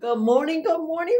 Good morning, familia.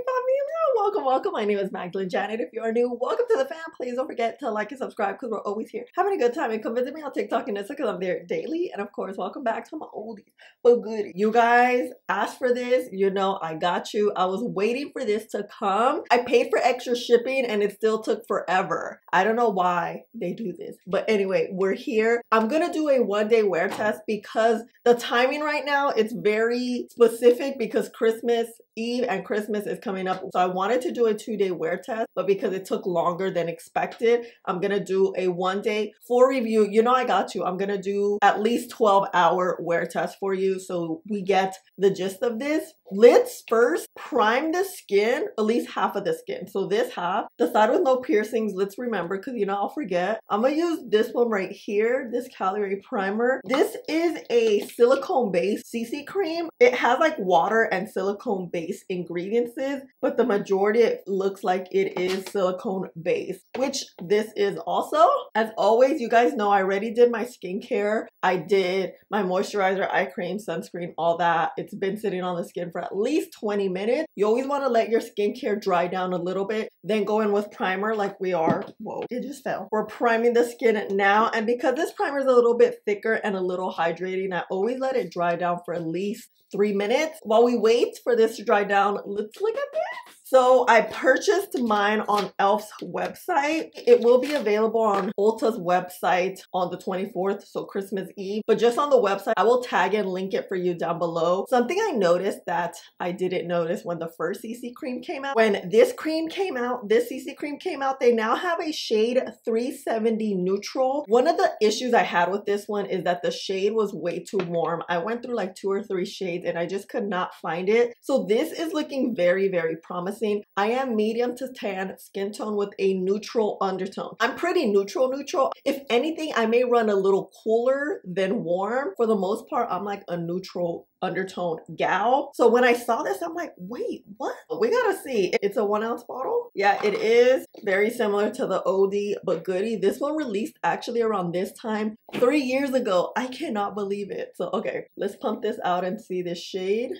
Welcome. My name is MagdalineJanet. If you are new, welcome to the fam. Please don't forget to like and subscribe because we're always here having a good time. And come visit me on TikTok and Instagram because I'm there daily. And of course, welcome back to my oldies but goodies. You guys asked for this. You know, I got you. I was waiting for this to come. I paid for extra shipping and it still took forever. I don't know why they do this. But anyway, we're here. I'm going to do a one-day wear test because the timing right now, it's very specific because Christmas Eve and Christmas is coming up. So I wanted to do a 2-day wear test, but because it took longer than expected, I'm gonna do a 1-day full review. You know, I got you. I'm gonna do at least 12-hour wear test for you so we get the gist of this. Let's first prime the skin, at least half of the skin. So this half, the side with no piercings, let's remember because you know I'll forget. I'm gonna use this one right here, this calorie primer. This is a silicone based CC cream. It has like water and silicone based ingredients, but the majority it looks like it is silicone based, which this is also. As always, you guys know I already did my skincare. I did my moisturizer, eye cream, sunscreen, all that. It's been sitting on the skin for at least 20 minutes. You always want to let your skincare dry down a little bit, then go in with primer like we are. Whoa, it just fell. We're priming the skin now, and because this primer is a little bit thicker and a little hydrating, I always let it dry down for at least 3 minutes. While we wait for this to dry down, let's look at this. So I purchased mine on e.l.f.'s website. It will be available on Ulta's website on the 24th, so Christmas Eve. But just on the website, I will tag and link it for you down below. Something I noticed that I didn't notice when the first CC cream came out. When this cream came out, this CC cream came out, they now have a shade 370 neutral. One of the issues I had with this one is that the shade was way too warm. I went through like 2 or 3 shades and I just could not find it. So this is looking very, very promising. I am medium to tan skin tone with a neutral undertone. I'm pretty neutral. If anything, I may run a little cooler than warm. For the most part, I'm like a neutral undertone gal. So when I saw this, I'm like, wait, what? We gotta see. It's a 1 ounce bottle. Yeah, it is very similar to the oldie but goodie. This one released actually around this time 3 years ago. I cannot believe it. So okay, let's pump this out and see this shade.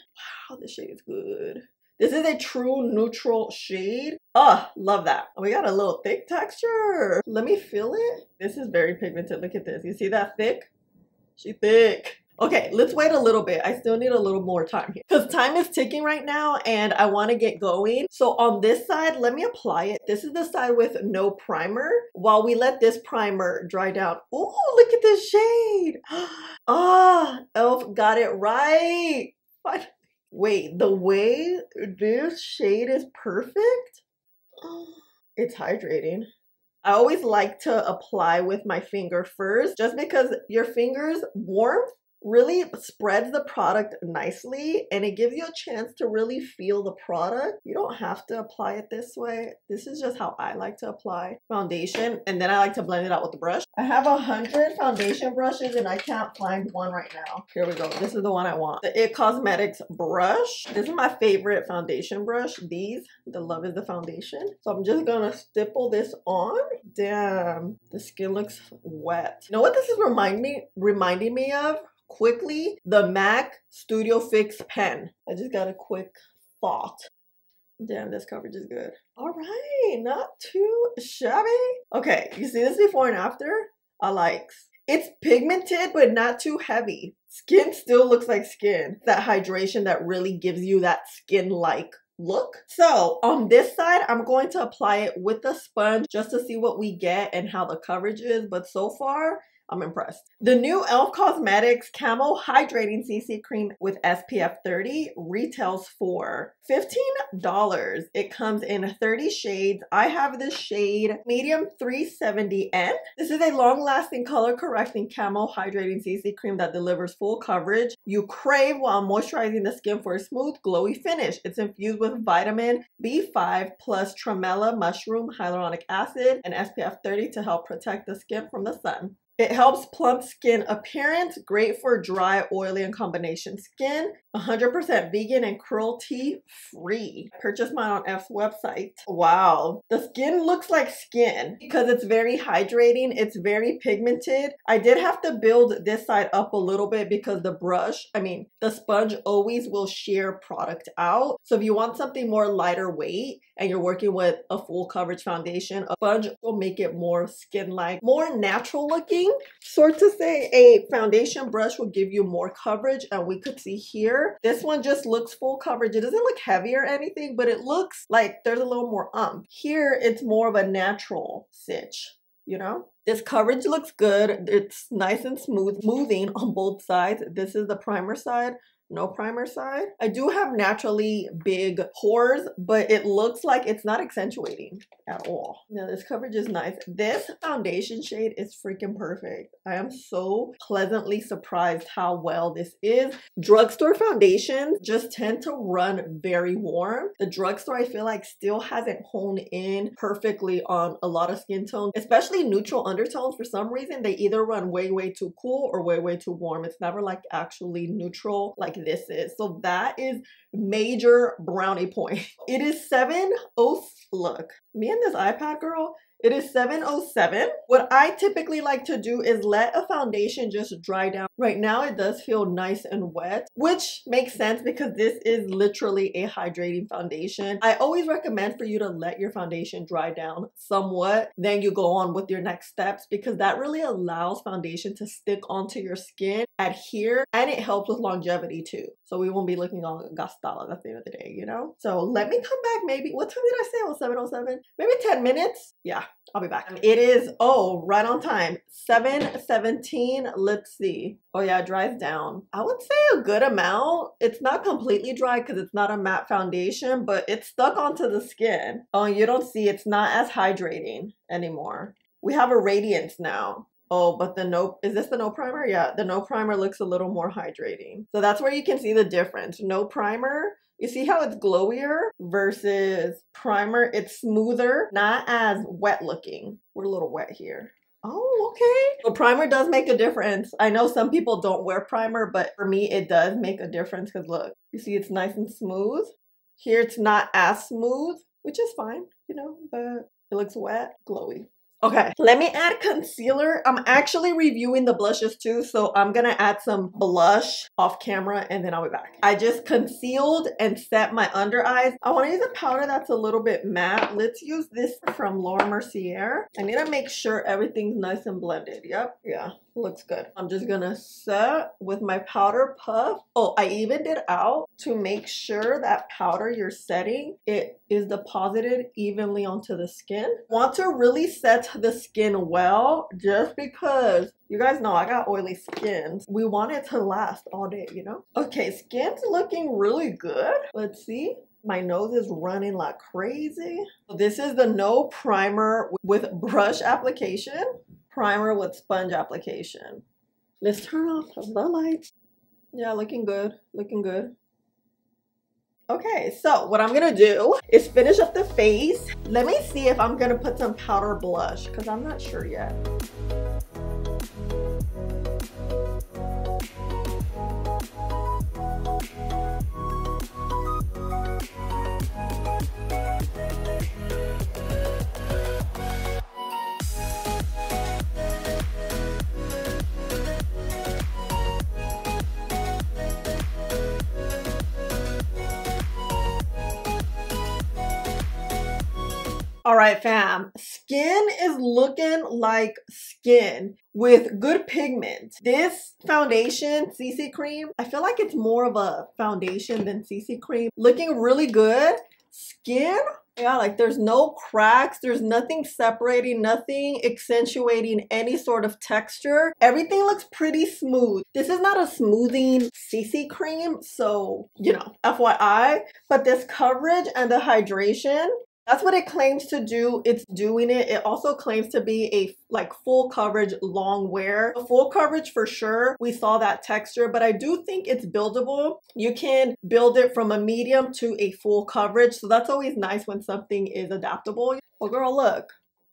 Wow, this shade is good. This is a true neutral shade. Oh, love that. We got a little thick texture. Let me feel it. This is very pigmented. Look at this. You see that thick? She thick. Okay, let's wait a little bit. I still need a little more time here because time is ticking right now and I want to get going. So on this side, let me apply it. This is the side with no primer while we let this primer dry down. Oh, look at this shade. Ah, e.l.f. got it right. Fine. Wait, the way this shade is perfect? It's hydrating. I always like to apply with my finger first just because your finger's warmth really spreads the product nicely and it gives you a chance to really feel the product. You don't have to apply it this way. This is just how I like to apply foundation, and then I like to blend it out with the brush. I have 100 foundation brushes and I can't find one right now. Here we go. This is the one I want. The It Cosmetics brush. This is my favorite foundation brush. These, the Love is the Foundation. So I'm just gonna stipple this on. Damn, the skin looks wet. You know what this is reminding me of? Quickly, the MAC Studio Fix pen. I just got a quick thought. Damn, this coverage is good. All right, not too shabby. Okay, you see this before and after? I likes. It's pigmented, but not too heavy. Skin still looks like skin. That hydration that really gives you that skin-like look. So on this side, I'm going to apply it with a sponge just to see what we get and how the coverage is. But so far, I'm impressed. The new e.l.f. Cosmetics CAMO Hydrating CC Cream with SPF 30 retails for $15. It comes in 30 shades. I have the shade medium 370N. This is a long-lasting color-correcting CAMO Hydrating CC Cream that delivers full coverage you crave while moisturizing the skin for a smooth, glowy finish. It's infused with vitamin B5 plus tremella mushroom hyaluronic acid and SPF 30 to help protect the skin from the sun. It helps plump skin appearance, great for dry, oily, and combination skin. 100% vegan and cruelty free. Purchase mine on e.l.f.'s website. Wow, the skin looks like skin because it's very hydrating. It's very pigmented. I did have to build this side up a little bit because the sponge always will shear product out. So if you want something more lighter weight and you're working with a full coverage foundation, a sponge will make it more skin-like, more natural looking. Sort to say, a foundation brush will give you more coverage, and we could see here, this one just looks full coverage. It doesn't look heavy or anything, but it looks like there's a little more Here, it's more of a natural stitch, you know? This coverage looks good. It's nice and smoothing on both sides. This is the primer side. No primer side. I do have naturally big pores, but it looks like it's not accentuating at all. Now this coverage is nice. This foundation shade is freaking perfect. I am so pleasantly surprised how well this is. Drugstore foundations just tend to run very warm. The drugstore, I feel like, still hasn't honed in perfectly on a lot of skin tones, especially neutral undertones. For some reason, they either run way too cool or way too warm. It's never like actually neutral like this is. So that is major brownie point. It is 7:06. Look, me and this iPad girl, it is 7:07. What I typically like to do is let a foundation just dry down. Right now it does feel nice and wet, which makes sense because this is literally a hydrating foundation. I always recommend for you to let your foundation dry down somewhat, then you go on with your next steps, because that really allows foundation to stick onto your skin, adhere, and it helps with longevity too. So we won't be looking all gastadas at the end of the day, you know? So let me come back maybe, what time did I say? It was 7:07? Maybe 10 minutes? Yeah, I'll be back. It is, right on time, 7:17. Let's see. Oh yeah, it dries down. I would say a good amount. It's not completely dry because it's not a matte foundation, but it's stuck onto the skin. Oh, you don't see, it's not as hydrating anymore. We have a radiance now. Oh, but is this the no primer? Yeah, the no primer looks a little more hydrating. So that's where you can see the difference. No primer, you see how it's glowier versus primer, it's smoother, not as wet looking. We're a little wet here. Oh, okay. So primer does make a difference. I know some people don't wear primer, but for me, it does make a difference because look, you see it's nice and smooth. Here, it's not as smooth, which is fine, you know, but it looks wet, glowy. Okay, let me add concealer. I'm actually reviewing the blushes too, so I'm gonna add some blush off camera and then I'll be back. I just concealed and set my under eyes. I want to use a powder that's a little bit matte. Let's use this from Laura Mercier. I need to make sure everything's nice and blended. Yep, yeah, looks good. I'm just gonna set with my powder puff. Oh, I evened it out to make sure that powder you're setting, it is deposited evenly onto the skin. Want to really set the skin well, just because you guys know I got oily skin. We want it to last all day, you know? Okay, skin's looking really good. Let's see. My nose is running like crazy. This is the no primer with brush application, primer with sponge application. Let's turn off the lights. Yeah, looking good, looking good. Okay, so what I'm gonna do is finish up the face. Let me see if I'm gonna put some powder blush because I'm not sure yet. All right, fam, skin is looking like skin with good pigment. This foundation, CC Cream, I feel like it's more of a foundation than CC Cream. Looking really good. Skin, yeah, like there's no cracks, there's nothing separating, nothing accentuating any sort of texture. Everything looks pretty smooth. This is not a smoothing CC cream, so, you know, FYI, but this coverage and the hydration, that's what it claims to do. It's doing it. It also claims to be a like full coverage long wear. Full coverage for sure. We saw that texture, but I do think it's buildable. You can build it from a medium to a full coverage. So that's always nice when something is adaptable. Well, girl, look,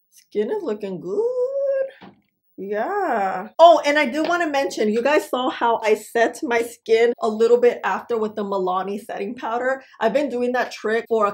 skin is looking good. Yeah. Oh, and I do want to mention, you guys saw how I set my skin a little bit after with the Milani setting powder. I've been doing that trick for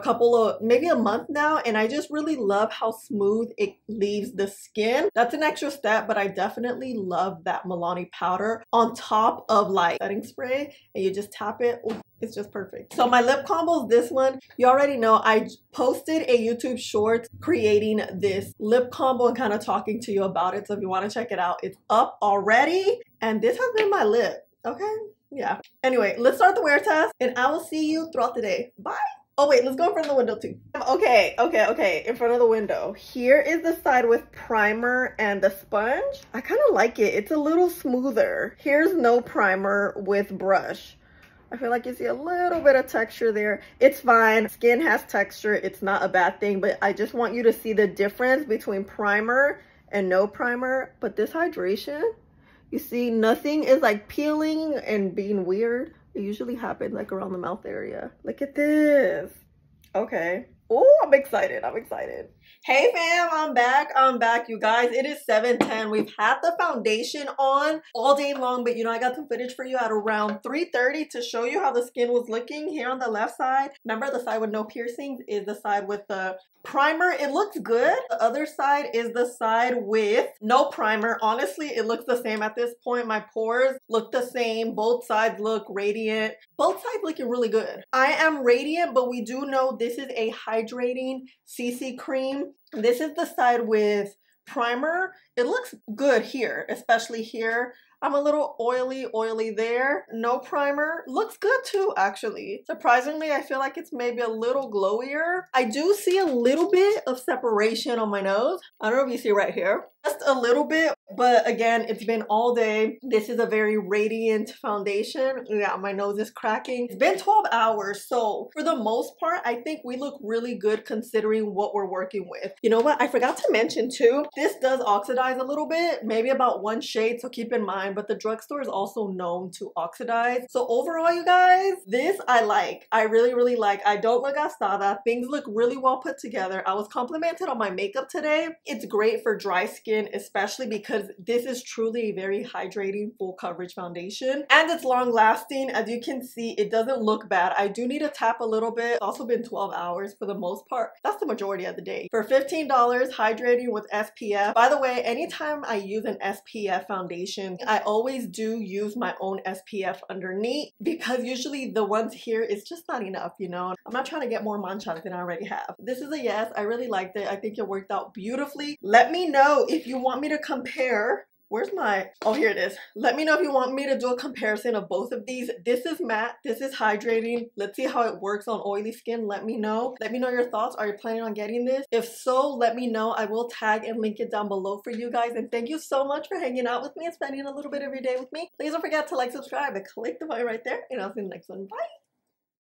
maybe a month now, and I just really love how smooth it leaves the skin. That's an extra step, but I definitely love that Milani powder on top of like setting spray, and you just tap it. Ooh, it's just perfect. So my lip combo is this one. You already know I posted a YouTube short creating this lip combo and kind of talking to you about it. So if you want to check it out, it's up already. And this has been my lip. Okay. Yeah. Anyway, let's start the wear test and I will see you throughout the day. Bye. Oh wait, let's go in front of the window too. Okay, in front of the window. Here is the side with primer and the sponge. I kind of like it. It's a little smoother. Here's no primer with brush. I feel like you see a little bit of texture there. It's fine. Skin has texture. It's not a bad thing, but I just want you to see the difference between primer and no primer. But this hydration, you see nothing is like peeling and being weird. It usually happens like around the mouth area. Look at this. Okay. Oh, I'm excited. I'm excited. Hey fam, I'm back, you guys. It is 7:10. We've had the foundation on all day long, but you know, I got some footage for you at around 3:30 to show you how the skin was looking. Here on the left side, remember the side with no piercings is the side with the primer. It looks good. The other side is the side with no primer. Honestly, it looks the same at this point. My pores look the same. Both sides look radiant. Both sides looking really good. I am radiant, but we do know this is a hydrating CC cream. This is the side with primer. It looks good here, especially here. I'm a little oily there. No primer. Looks good too, actually. Surprisingly, I feel like it's maybe a little glowier. I do see a little bit of separation on my nose. I don't know if you see right here. Just a little bit, but again, it's been all day. This is a very radiant foundation. Yeah, my nose is cracking. It's been 12 hours, so for the most part, I think we look really good considering what we're working with. You know what? I forgot to mention too, this does oxidize a little bit, maybe about 1 shade, so keep in mind, but the drugstore is also known to oxidize. So overall, you guys, this I like. I really like. I don't look gastada. Things look really well put together. I was complimented on my makeup today. It's great for dry skin, especially because this is truly a very hydrating full coverage foundation and it's long lasting. As you can see, it doesn't look bad. I do need to tap a little bit. It's also been 12 hours for the most part. That's the majority of the day. For $15, hydrating with SPF. By the way, anytime I use an SPF foundation, I always do use my own SPF underneath because usually the ones here is just not enough, you know. I'm not trying to get more manchas than I already have. This is a yes. I really liked it. I think it worked out beautifully. Let me know if you want me to compare. Where's my, oh, here it is. Let me know if you want me to do a comparison of both of these. This is matte, this is hydrating. Let's see how it works on oily skin. Let me know your thoughts. Are you planning on getting this? If so, let me know. I will tag and link it down below for you guys. And thank you so much for hanging out with me and spending a little bit of your day with me. Please don't forget to like, subscribe, and click the button right there, and I'll see you in the next one. Bye.